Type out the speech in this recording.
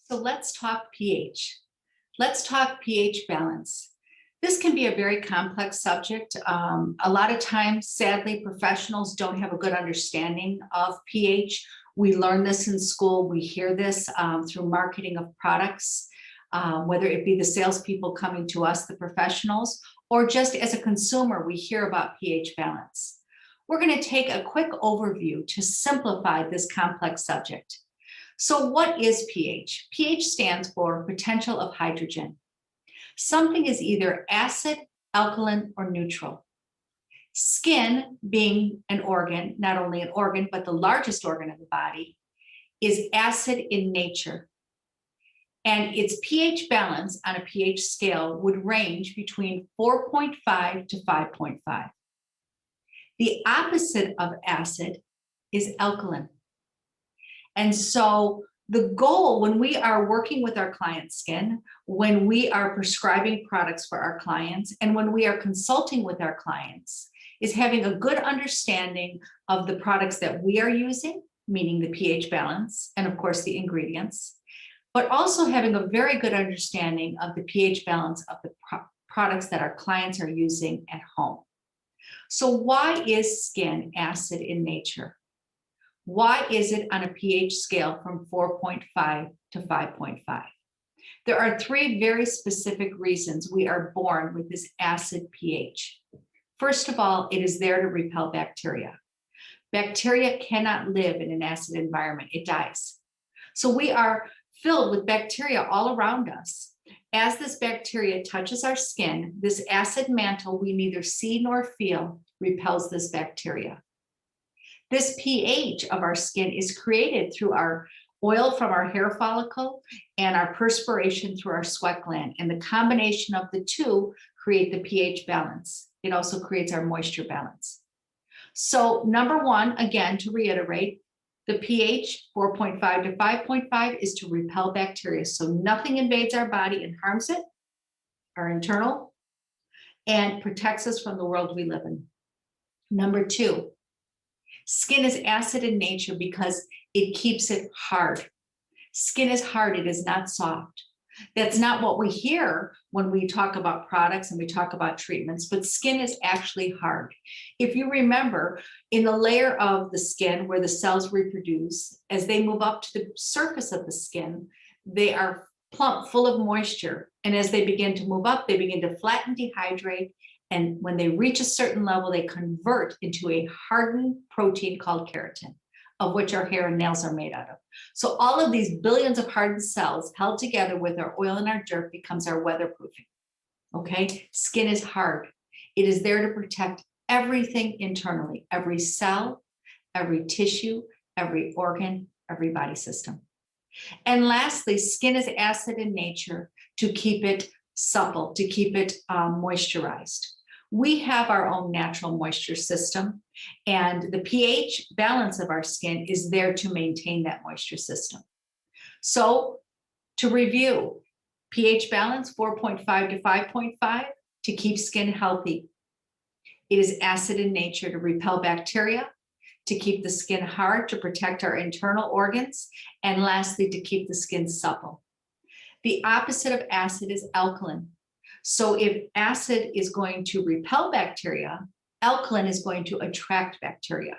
So let's talk pH. Let's talk pH balance. This can be a very complex subject. A lot of times, sadly, professionals don't have a good understanding of pH. We learn this in school. We hear this through marketing of products, whether it be the salespeople coming to us, the professionals, or just as a consumer, we hear about pH balance. We're going to take a quick overview to simplify this complex subject. So what is pH? pH stands for potential of hydrogen. Something is either acid, alkaline, or neutral. Skin, being an organ, not only an organ, but the largest organ of the body, is acid in nature. And its pH balance on a pH scale would range between 4.5 to 5.5. The opposite of acid is alkaline. And so the goal when we are working with our client's skin, when we are prescribing products for our clients, and when we are consulting with our clients, is having a good understanding of the products that we are using, meaning the pH balance, and of course the ingredients, but also having a very good understanding of the pH balance of the products that our clients are using at home. So why is skin acid in nature? Why is it on a pH scale from 4.5 to 5.5? There are three very specific reasons we are born with this acid pH. First of all, it is there to repel bacteria. Bacteria cannot live in an acid environment, it dies. So we are filled with bacteria all around us. As this bacteria touches our skin, this acid mantle we neither see nor feel repels this bacteria. This pH of our skin is created through our oil from our hair follicle and our perspiration through our sweat gland. And the combination of the two create the pH balance. It also creates our moisture balance. So number one, again, to reiterate, the pH 4.5 to 5.5 is to repel bacteria. So nothing invades our body and harms it, our internal, and protects us from the world we live in. Number two, skin is acid in nature because it keeps it hard. Skin is hard, it is not soft. That's not what we hear when we talk about products and we talk about treatments, but skin is actually hard. If you remember, in the layer of the skin where the cells reproduce, as they move up to the surface of the skin, they are plump, full of moisture. And as they begin to move up, they begin to flatten, dehydrate. And when they reach a certain level, they convert into a hardened protein called keratin, of which our hair and nails are made out of. So all of these billions of hardened cells held together with our oil and our dirt becomes our weatherproofing. Okay? Skin is hard. It is there to protect everything internally, every cell, every tissue, every organ, every body system. And lastly, skin is acid in nature to keep it supple, to keep it moisturized. We have our own natural moisture system, and the pH balance of our skin is there to maintain that moisture system. So to review, pH balance 4.5 to 5.5 to keep skin healthy. It is acid in nature to repel bacteria, to keep the skin hard, to protect our internal organs, and lastly, to keep the skin supple. The opposite of acid is alkaline. So if acid is going to repel bacteria, alkaline is going to attract bacteria.